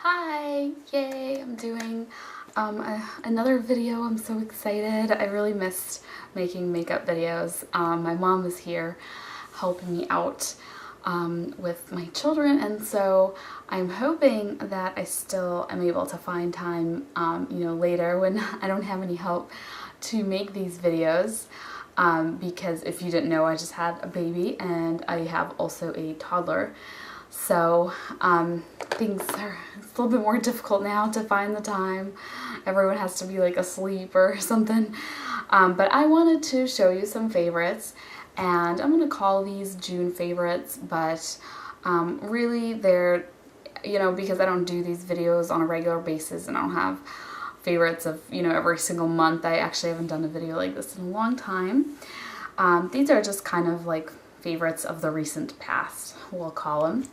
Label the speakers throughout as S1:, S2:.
S1: Hi! Yay! I'm doing another video. I'm so excited. I really missed making makeup videos. My mom was here helping me out with my children, and so I'm hoping that I still am able to find time, later when I don't have any help to make these videos. Because if you didn't know, I just had a baby and I have also a toddler. So things are a little bit more difficult now to find the time. Everyone has to be like asleep or something. But I wanted to show you some favorites, and I'm going to call these June favorites, but really they're, because I don't do these videos on a regular basis and I don't have favorites of, every single month. I actually haven't done a video like this in a long time. These are just kind of like favorites of the recent past, we'll call them.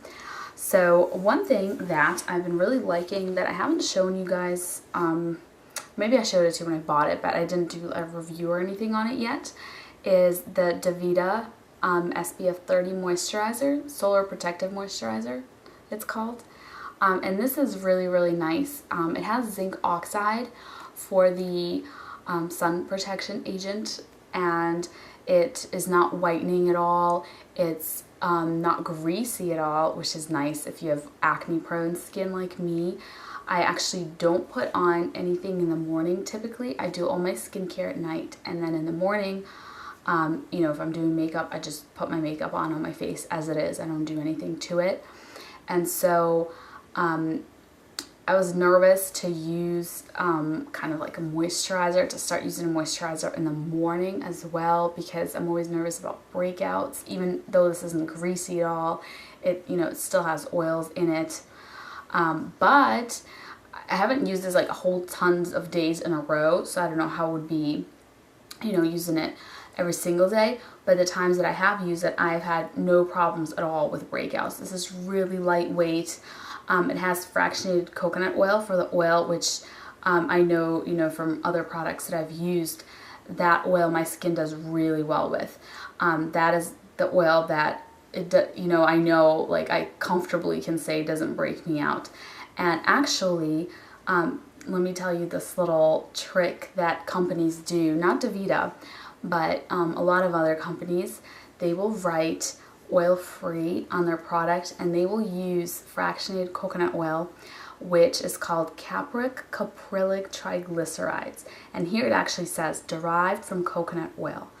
S1: So one thing that I've been really liking that I haven't shown you guys, maybe I showed it to you when I bought it, but I didn't do a review or anything on it yet, is the Devita SPF 30 Moisturizer, Solar Protective Moisturizer, it's called. And this is really, really nice. It has zinc oxide for the sun protection agent, and it is not whitening at all. It's not greasy at all, which is nice if you have acne prone skin like me. I actually don't put on anything in the morning typically. I do all my skincare at night, and then in the morning, if I'm doing makeup, I just put my makeup on my face as it is. I don't do anything to it. And so I was nervous to use kind of like a moisturizer, to start using a moisturizer in the morning as well, because I'm always nervous about breakouts. Even though this isn't greasy at all, it still has oils in it. But I haven't used this like a whole tons of days in a row, so I don't know how it would be, using it every single day. But the times that I have used it, I've had no problems at all with breakouts. This is really lightweight. It has fractionated coconut oil for the oil, which I know, from other products that I've used, that oil my skin does really well with. That is the oil that, I know, like, I comfortably can say doesn't break me out. And actually, let me tell you this little trick that companies do, not Devita, but a lot of other companies, they will write oil-free on their product, and they will use fractionated coconut oil, which is called caprylic triglycerides. And here it actually says derived from coconut oil.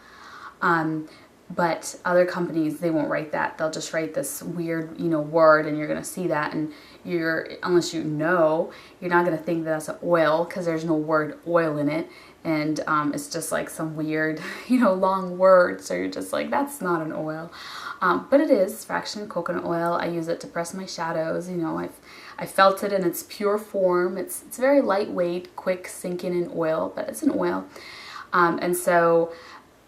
S1: But other companies, they won't write that. They'll just write this weird, word, and you're going to see that, and unless you're not going to think that that's an oil, because there's no word oil in it. And it's just like some weird, long word. So you're just like, that's not an oil. But it is fractionated coconut oil. I use it to press my shadows. I felt it in its pure form. It's very lightweight, quick sinking in oil, but it's an oil. And so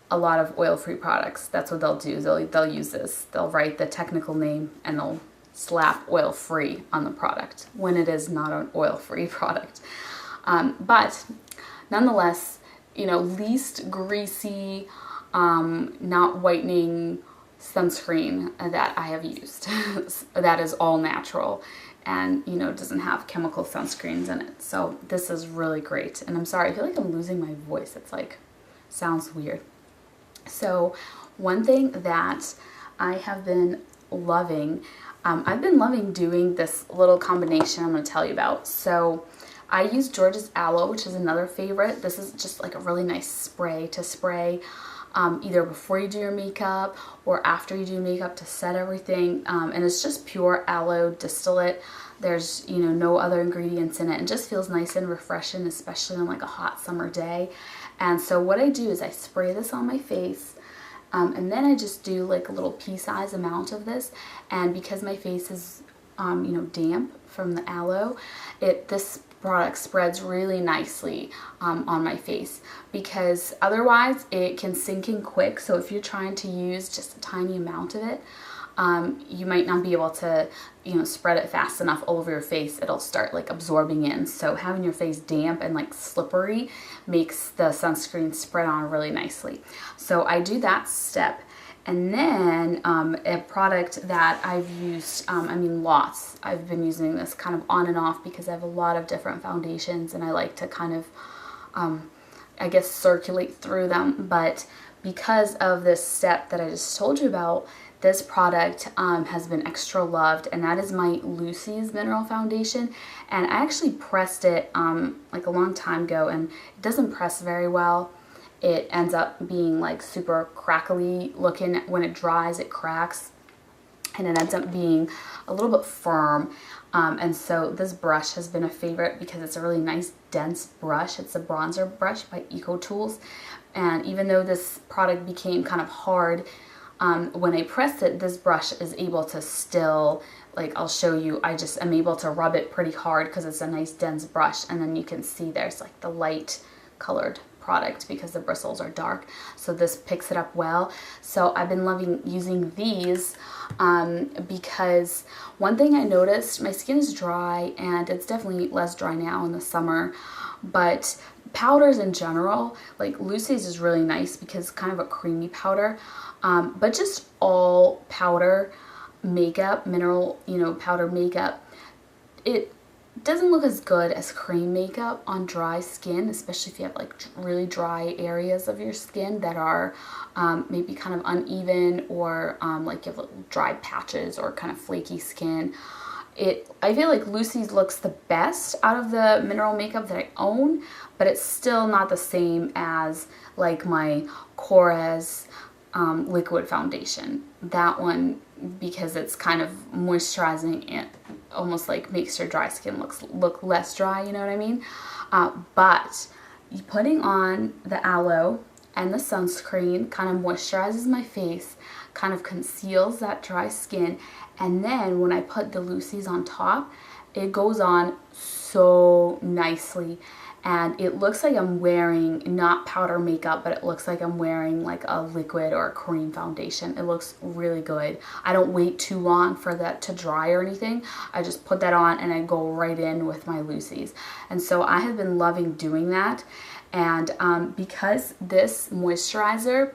S1: a lot of oil-free products, that's what they'll do. They'll use this. They'll write the technical name and they'll slap oil-free on the product when it is not an oil-free product. But nonetheless, least greasy, not whitening sunscreen that I have used. That is all natural and, doesn't have chemical sunscreens in it. So this is really great. And I'm sorry, I feel like I'm losing my voice. It's like, sounds weird. So one thing that I have been loving, I've been loving doing this little combination I'm going to tell you about. So I use George's Aloe, which is another favorite. This is just like a really nice spray to spray either before you do your makeup or after you do makeup to set everything. And it's just pure aloe distillate. There's, no other ingredients in it, and just feels nice and refreshing, especially on like a hot summer day. And so what I do is I spray this on my face, and then I just do like a little pea-size amount of this. And because my face is, damp from the aloe, this product spreads really nicely on my face, because otherwise it can sink in quick. So if you're trying to use just a tiny amount of it, you might not be able to, spread it fast enough all over your face. It'll start like absorbing in. So having your face damp and like slippery makes the sunscreen spread on really nicely. So I do that step. And then a product that I've used, I mean lots. I've been using this kind of on and off because I have a lot of different foundations and I like to kind of, I guess, circulate through them. But because of this step that I just told you about, this product has been extra loved, and that is my Lucy's Mineral Foundation. And I actually pressed it like a long time ago, and it doesn't press very well. It ends up being like super crackly looking. When it dries, it cracks, and it ends up being a little bit firm. And so this brush has been a favorite because it's a really nice dense brush. It's a bronzer brush by Ecotools. And even though this product became kind of hard, when I pressed it, this brush is able to still, like I'll show you, I'm able to rub it pretty hard because it's a nice dense brush, and then you can see there's like the light colored product because the bristles are dark, so this picks it up well. So I've been loving using these because one thing I noticed, my skin is dry, and it's definitely less dry now in the summer, but powders in general, like Lucy's is really nice because it's kind of a creamy powder, but just all powder makeup, mineral, powder makeup, it doesn't look as good as cream makeup on dry skin, especially if you have like really dry areas of your skin that are maybe kind of uneven, or like you have little dry patches or kind of flaky skin. I feel like Lucy's looks the best out of the mineral makeup that I own, but it's still not the same as like my Korres liquid foundation. That one, because it's kind of moisturizing, it almost like makes your dry skin look less dry, you know what I mean? But putting on the aloe and the sunscreen kind of moisturizes my face, kind of conceals that dry skin, and then when I put the Lucy's on top, it goes on so nicely. And it looks like I'm wearing not powder makeup, but it looks like I'm wearing like a liquid or a cream foundation. It looks really good. I don't wait too long for that to dry or anything. I just put that on and I go right in with my Lucy's. And so I have been loving doing that. And because this moisturizer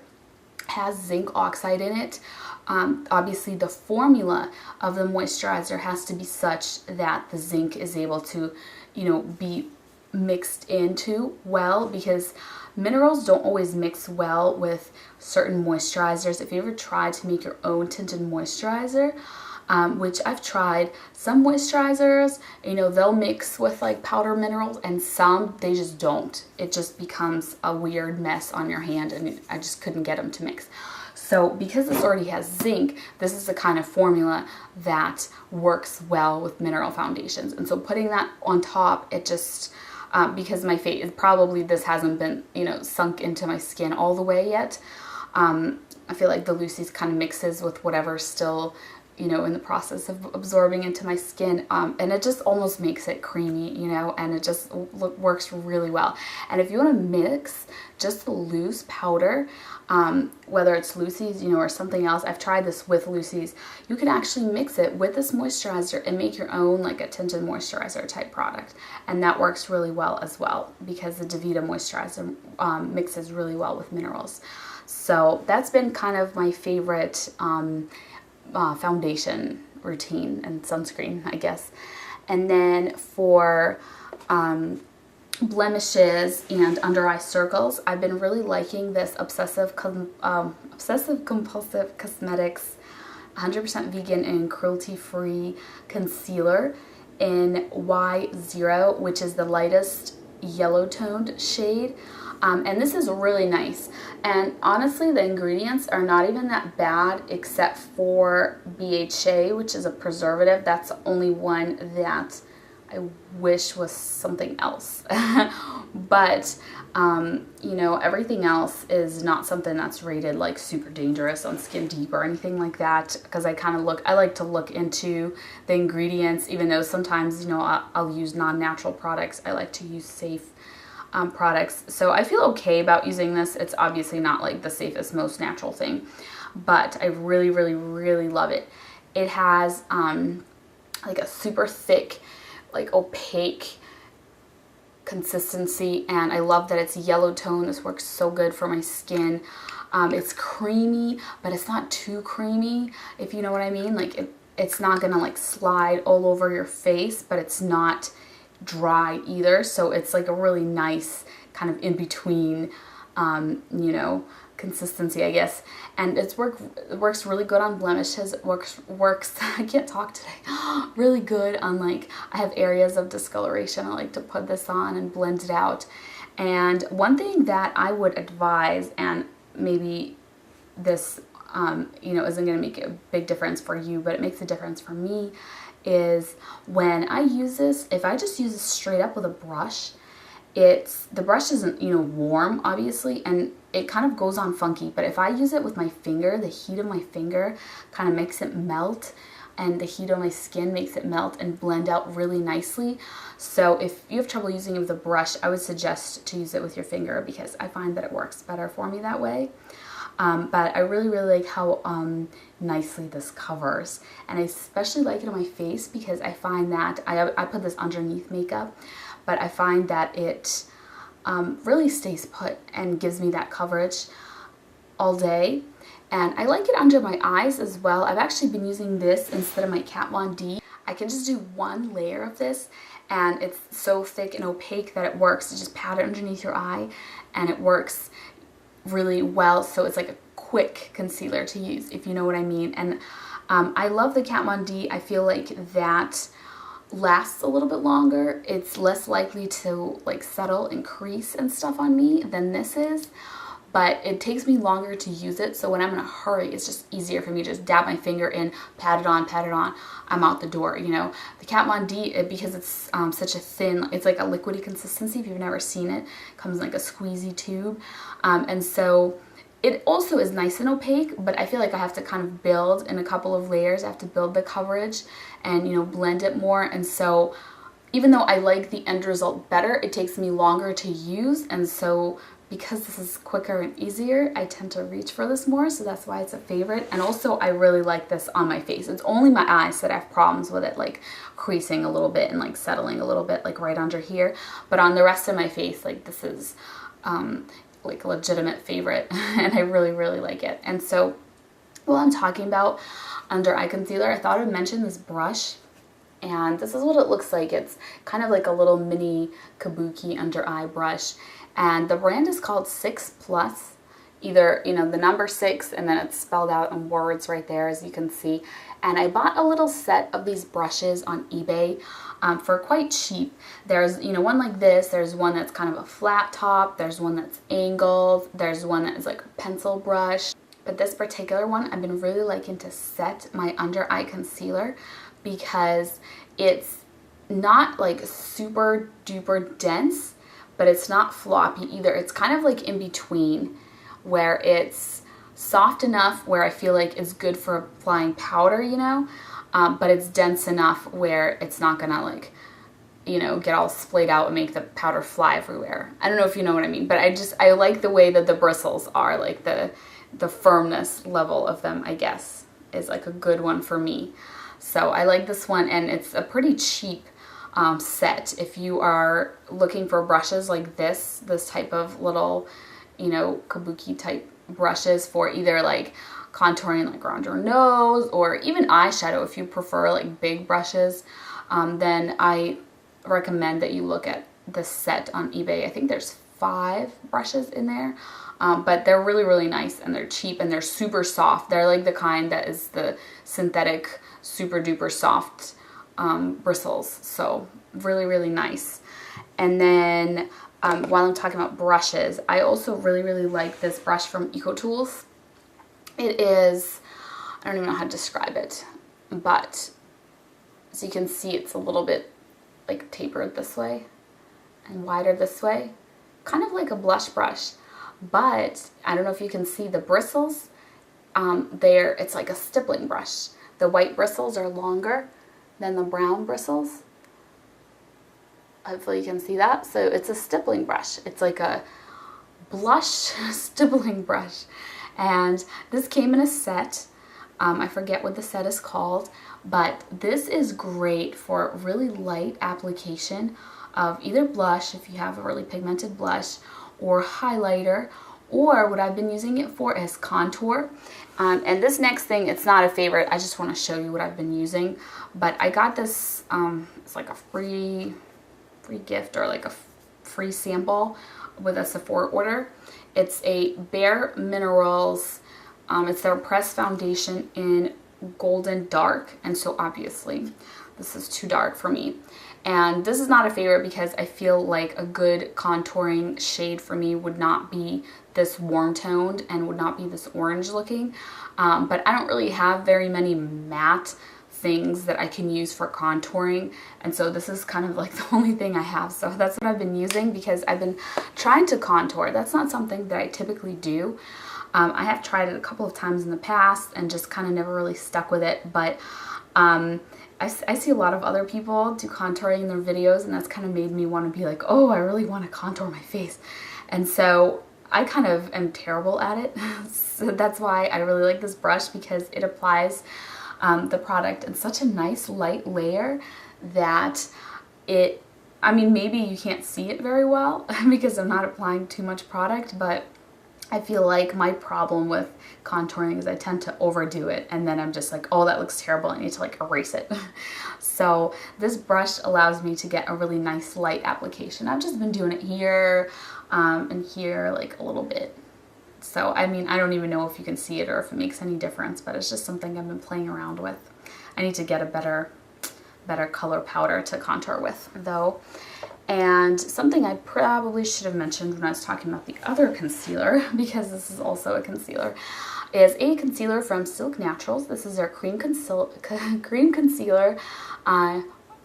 S1: has zinc oxide in it, obviously the formula of the moisturizer has to be such that the zinc is able to, be mixed into well, because minerals don't always mix well with certain moisturizers. If you ever try to make your own tinted moisturizer, which I've tried, some moisturizers, they'll mix with like powder minerals, and some they just don't. It just becomes a weird mess on your hand, and I just couldn't get them to mix. So because this already has zinc, this is the kind of formula that works well with mineral foundations. And so putting that on top, it just, because my face, probably this hasn't been, sunk into my skin all the way yet. I feel like the Lucy's kind of mixes with whatever's still, in the process of absorbing into my skin, and it just almost makes it creamy, and it just works really well. And if you want to mix just the loose powder, whether it's Lucy's, or something else, I've tried this with Lucy's, you can actually mix it with this moisturizer and make your own like a tinted moisturizer type product, and that works really well as well, because the Devita moisturizer mixes really well with minerals. So that's been kind of my favorite foundation routine and sunscreen, I guess. And then for blemishes and under eye circles, I've been really liking this Obsessive Compulsive Cosmetics 100% vegan and cruelty-free concealer in Y0, which is the lightest yellow toned shade. And this is really nice, and honestly the ingredients are not even that bad, except for BHA, which is a preservative. That's the only one that I wish was something else. But everything else is not something that's rated like super dangerous on Skin Deep or anything like that, because I like to look into the ingredients, even though sometimes I'll use non-natural products. I like to use safe products. So I feel okay about using this. It's obviously not like the safest, most natural thing, but I really, really, really love it. It has like a super thick, like opaque consistency, and I love that it's yellow tone. This works so good for my skin. It's creamy, but it's not too creamy, if you know what I mean. Like it's not gonna like slide all over your face, but it's not dry either. So it's like a really nice kind of in between, you know, consistency, I guess. And it works really good on blemishes. It works I can't talk today. Really good on, like, I have areas of discoloration. I like to put this on and blend it out. And one thing that I would advise, and maybe this you know, isn't going to make a big difference for you, but it makes a difference for me, is when I use this, if I just use it straight up with a brush, the brush isn't, you know, warm, obviously, and it kind of goes on funky. But if I use it with my finger, the heat of my finger kind of makes it melt, and the heat of my skin makes it melt and blend out really nicely. So if you have trouble using it with a brush, I would suggest to use it with your finger, because I find that it works better for me that way. But I really like how nicely this covers, and I especially like it on my face because I find that I put this underneath makeup, but I find that it really stays put and gives me that coverage all day. And I like it under my eyes as well. I've actually been using this instead of my Kat Von D. I can just do one layer of this, and it's so thick and opaque that it works. You just pat it underneath your eye, and it works really well. So it's like a quick concealer to use, if you know what I mean. And I love the Kat Von D. I feel like that lasts a little bit longer. It's less likely to like settle and crease and stuff on me than this is, but it takes me longer to use it. So when I'm in a hurry, it's just easier for me to just dab my finger in, pat it on, I'm out the door, you know. The Kat Von D, because it's such a thin, it's like a liquidy consistency. If you've never seen it, it comes in like a squeezy tube. And so it also is nice and opaque, but I feel like I have to kind of build in a couple of layers. I have to build the coverage and, you know, blend it more. And so even though I like the end result better, it takes me longer to use. And so because this is quicker and easier, I tend to reach for this more, so that's why it's a favorite. And also I really like this on my face. It's only my eyes that I have problems with it, like creasing a little bit and like settling a little bit, like right under here. But on the rest of my face, like this is like a legitimate favorite, and I really like it. And so while I'm talking about under eye concealer, I thought I'd mention this brush. And this is what it looks like. It's kind of like a little mini kabuki under eye brush. And the brand is called Sixplus, either, you know, the number 6, and then it's spelled out in words right there, as you can see. And I bought a little set of these brushes on eBay for quite cheap. There's, you know, one like this, there's one that's kind of a flat top, there's one that's angled, there's one that is like a pencil brush. But this particular one, I've been really liking to set my under eye concealer because it's not like super duper dense, but it's not floppy either. It's kind of like in between, where it's soft enough where I feel like it's good for applying powder, you know, but it's dense enough where it's not gonna, like, you know, get all splayed out and make the powder fly everywhere. I don't know if you know what I mean, but I like the way that the bristles are, like the firmness level of them, I guess, is like a good one for me. So I like this one, and it's a pretty cheap set. If you are looking for brushes like this type of little, you know, kabuki type brushes for either like contouring like around your nose, or even eyeshadow if you prefer like big brushes, then I recommend that you look at this set on eBay. I think there's 5 brushes in there, but they're really nice, and they're cheap, and they're super soft. They're like the kind that is the synthetic super duper soft bristles. So really nice. And then while I'm talking about brushes, I also really like this brush from Ecotools. It is, I don't even know how to describe it, but as you can see, it's a little bit like tapered this way and wider this way, kind of like a blush brush. But I don't know if you can see the bristles there. It's like a stippling brush. The white bristles are longer than the brown bristles. Hopefully you can see that. So it's a stippling brush. It's like a blush stippling brush. And this came in a set. I forget what the set is called, but this is great for really light application of either blush, if you have a really pigmented blush, or highlighter, Or what I've been using it for is contour. And this next thing, it's not a favorite. I just want to show you what I've been using. But I got this, it's like a free gift or like a free sample with a Sephora order. It's a Bare Minerals, it's their pressed foundation in Golden Dark. And so obviously this is too dark for me. And this is not a favorite because I feel like a good contouring shade for me would not be this warm toned and would not be this orange looking. But I don't really have very many matte things that I can use for contouring, and so this is kind of like the only thing I have. So that's what I've been using because I've been trying to contour. That's not something that I typically do. I have tried it a couple of times in the past and just kind of never really stuck with it, but I see a lot of other people do contouring in their videos, and that's kind of made me want to be like, oh, I really want to contour my face. And so I kind of am terrible at it. So that's why I really like this brush, because it applies the product in such a nice light layer that it, I mean, maybe you can't see it very well because I'm not applying too much product, but I feel like my problem with contouring is I tend to overdo it, and then I'm just like, oh, that looks terrible, I need to like erase it. So this brush allows me to get a really nice light application. I've just been doing it here and here like a little bit. So I mean, I don't even know if you can see it or if it makes any difference, but it's just something I've been playing around with. I need to get a better color powder to contour with though. And something I probably should have mentioned when I was talking about the other concealer, because this is also a concealer, is a concealer from Silk Naturals. This is their cream concealer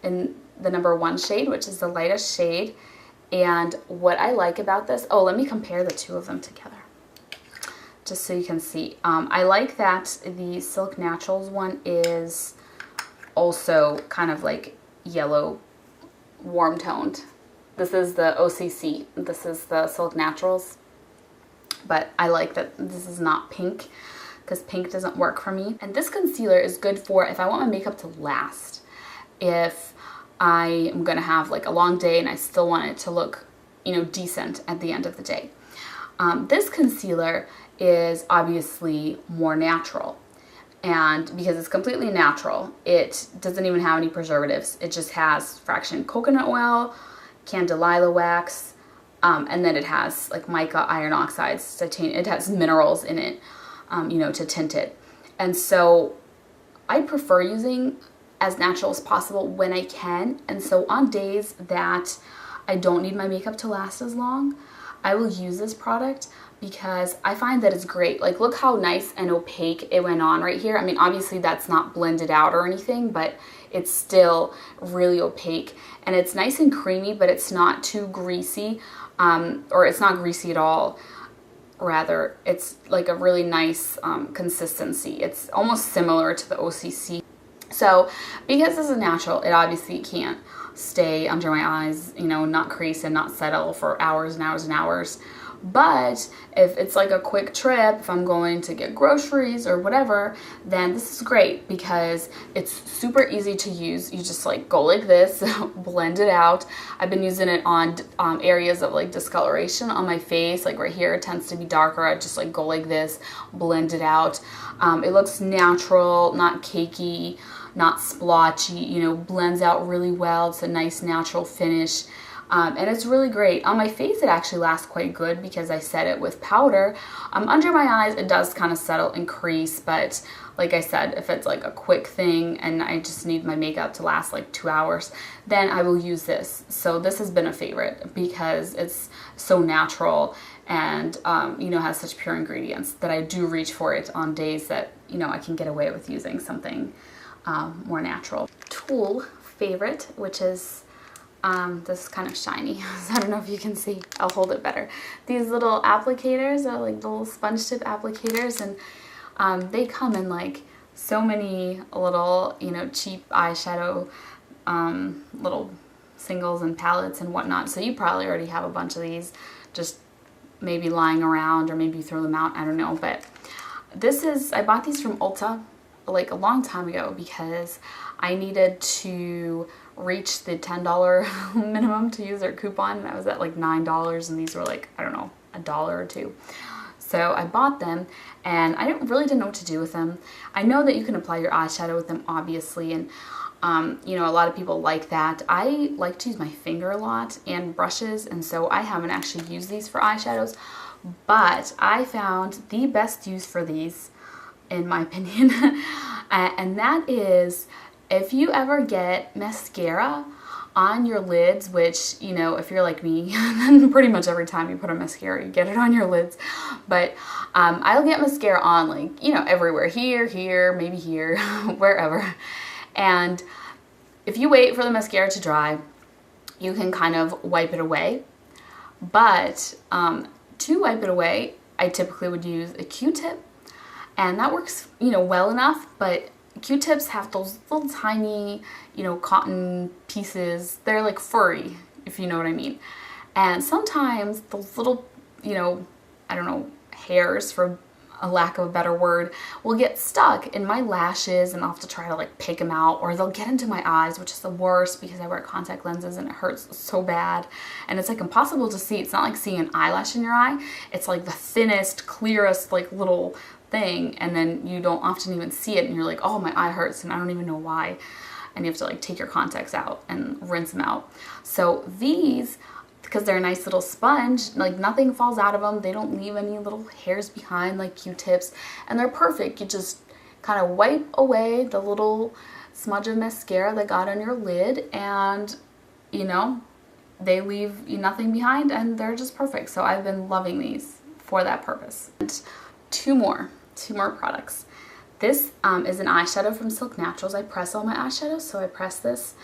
S1: in the #1 shade, which is the lightest shade. And what I like about this, oh, let me compare the two of them together, just so you can see. I like that the Silk Naturals one is also kind of like yellow, warm toned. This is the OCC, this is the Silk Naturals, but I like that this is not pink because pink doesn't work for me. And this concealer is good for if I want my makeup to last. If I am gonna have like a long day and I still want it to look, you know, decent at the end of the day. This concealer is obviously more natural, and because it's completely natural, it doesn't even have any preservatives. It just has fraction coconut oil, candelilla wax, and then it has like mica, iron oxides, titanium. It has minerals in it, you know, to tint it. And so I prefer using as natural as possible when I can. And so on days that I don't need my makeup to last as long, I will use this product because I find that it's great. Like, look how nice and opaque it went on right here. I mean, obviously that's not blended out or anything, but it's still really opaque. And it's nice and creamy, but it's not too greasy, or it's not greasy at all. Rather, it's like a really nice consistency. It's almost similar to the OCC. So because this is natural, it obviously can't stay under my eyes, you know, not crease and not settle for hours and hours and hours. But if it's like a quick trip, if I'm going to get groceries or whatever, then this is great because it's super easy to use. You just like go like this, blend it out. I've been using it on areas of like discoloration on my face, like right here it tends to be darker. I just like go like this, blend it out. It looks natural, not cakey, not splotchy, you know, blends out really well. It's a nice natural finish. And it's really great. On my face, it actually lasts quite good because I set it with powder. Under my eyes, it does kind of settle and crease, but like I said, if it's like a quick thing and I just need my makeup to last like 2 hours, then I will use this. So this has been a favorite because it's so natural and, you know, has such pure ingredients that I do reach for it on days that, you know, I can get away with using something more natural. Tool favorite, which is this is kind of shiny, so I don't know if you can see. I'll hold it better. These little applicators are like the little sponge tip applicators, and they come in like so many little, you know, cheap eyeshadow little singles and palettes and whatnot. So you probably already have a bunch of these just maybe lying around, or maybe you throw them out, I don't know. But this is, I bought these from Ulta like a long time ago because I needed to reach the $10 minimum to use their coupon, and I was at like $9, and these were like, I don't know, $1 or $2. So I bought them and I really didn't know what to do with them. I know that you can apply your eyeshadow with them, obviously, and you know, a lot of people like that. I like to use my finger a lot and brushes, and so I haven't actually used these for eyeshadows, but I found the best use for these, in my opinion, and that is if you ever get mascara on your lids, which, you know, if you're like me, then pretty much every time you put a mascara, you get it on your lids. But I'll get mascara on, like, you know, everywhere, here, maybe here, wherever. And if you wait for the mascara to dry, you can kind of wipe it away. But to wipe it away, I typically would use a Q-tip, and that works, you know, well enough, but Q-tips have those little tiny, you know, cotton pieces. They're like furry, if you know what I mean. And sometimes those little, you know, I don't know, hairs, for a lack of a better word, will get stuck in my lashes, and I'll have to try to like pick them out, or they'll get into my eyes, which is the worst because I wear contact lenses and it hurts so bad. And it's like impossible to see. It's not like seeing an eyelash in your eye. It's like the thinnest, clearest, like little thing, and then you don't often even see it, and you're like, oh, my eye hurts, and I don't even know why. And you have to like take your contacts out and rinse them out. So these, because they're a nice little sponge, like nothing falls out of them, they don't leave any little hairs behind like Q-tips, and they're perfect. You just kind of wipe away the little smudge of mascara that got on your lid, and you know, they leave you nothing behind, and they're just perfect. So I've been loving these for that purpose. And two more products. This is an eyeshadow from Silk Naturals. I press all my eyeshadows, so I press this,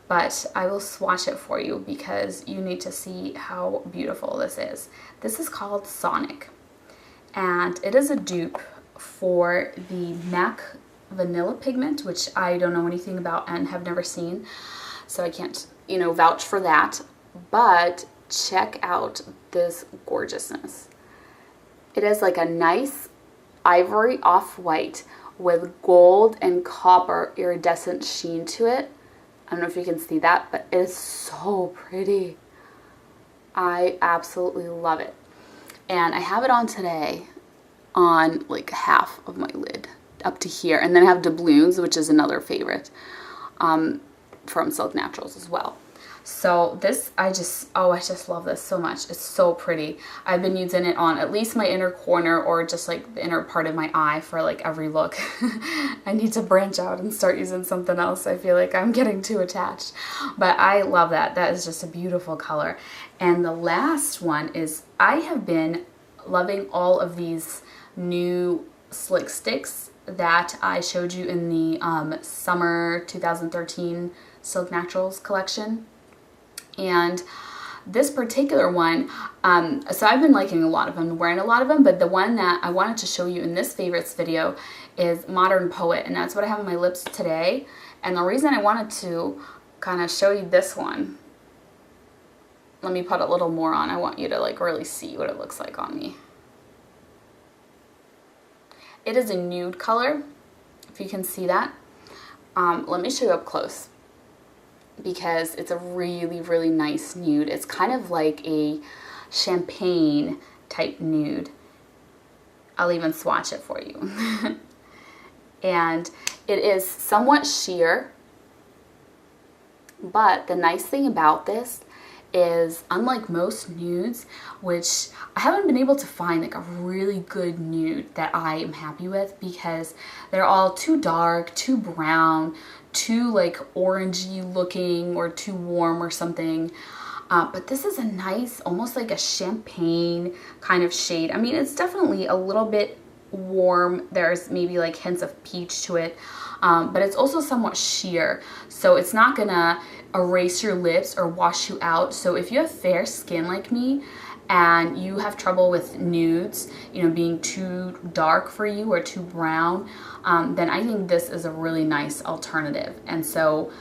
S1: but I will swatch it for you because you need to see how beautiful this is. This is called Sonic, and it is a dupe for the MAC Vanilla Pigment, which I don't know anything about and have never seen, so I can't, you know, vouch for that. But check out this gorgeousness. It is like a nice ivory off-white with gold and copper iridescent sheen to it. I don't know if you can see that, but it is so pretty. I absolutely love it. And I have it on today on like half of my lid, up to here. And then I have doubloons, which is another favorite from Silk Naturals as well. So this, I just love this so much. It's so pretty. I've been using it on at least my inner corner, or just like the inner part of my eye for like every look. I need to branch out and start using something else. I feel like I'm getting too attached. But I love that. That is just a beautiful color. And the last one is, I have been loving all of these new Slick Sticks that I showed you in the summer 2013 Silk Naturals collection. And this particular one, so I've been liking a lot of them, wearing a lot of them, but the one that I wanted to show you in this favorites video is Modern Poet, and that's what I have on my lips today. And the reason I wanted to kind of show you this one, let me put a little more on. I want you to like really see what it looks like on me. It is a nude color, if you can see that. Let me show you up close, because it's a really, really nice nude. It's kind of like a champagne type nude. I'll even swatch it for you. And it is somewhat sheer, but the nice thing about this is, unlike most nudes, which I haven't been able to find like a really good nude that I am happy with, because they're all too dark, too brown, too like orangey looking, or too warm or something. But this is a nice, almost like a champagne kind of shade. I mean, it's definitely a little bit warm. There's maybe like hints of peach to it, but it's also somewhat sheer, so it's not gonna erase your lips or wash you out. So if you have fair skin like me and you have trouble with nudes, you know, being too dark for you or too brown, then I think this is a really nice alternative. And so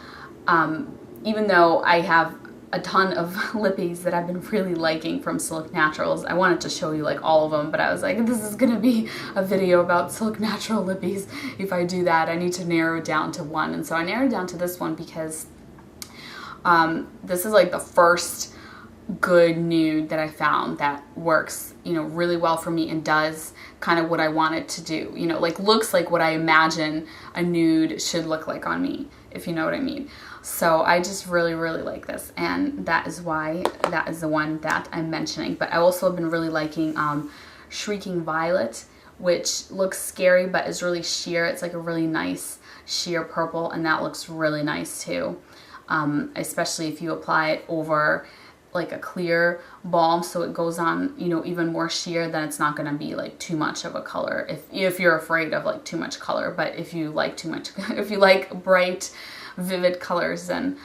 S1: even though I have a ton of lippies that I've been really liking from Silk Naturals, I wanted to show you like all of them, but I was like, this is gonna be a video about Silk Natural lippies. If I do that, I need to narrow it down to one. And so I narrowed down to this one because this is like the first good nude that I found that works, you know, really well for me and does kind of what I want it to do. You know, like looks like what I imagine a nude should look like on me, if you know what I mean. So I just really, really like this, and that is why that is the one that I'm mentioning. But I also have been really liking Shrieking Violet, which looks scary but is really sheer. It's like a really nice sheer purple, and that looks really nice too. Especially if you apply it over like a clear balm, so it goes on, you know, even more sheer, then it's not going to be like too much of a color if you're afraid of like too much color. But if you like too much, if you like bright, vivid colors, then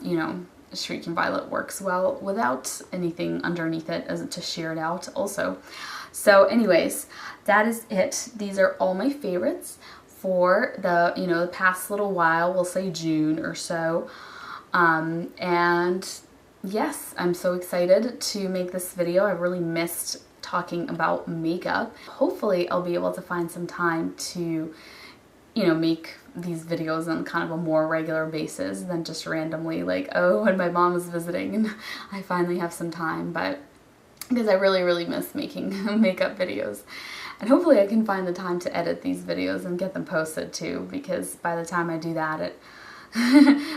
S1: you know, Shrieking Violet works well without anything underneath it as to sheer it out also. So anyways, that is it. These are all my favorites for the, you know, the past little while, we'll say June or so. And yes, I'm so excited to make this video. I really missed talking about makeup. Hopefully I'll be able to find some time to, you know, make these videos on kind of a more regular basis than just randomly like, oh, when my mom is visiting and I finally have some time. But because I really, really miss making makeup videos. And hopefully I can find the time to edit these videos and get them posted too, because by the time I do that,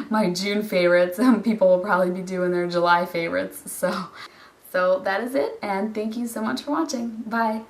S1: my June favorites, people will probably be doing their July favorites. So that is it, and thank you so much for watching. Bye!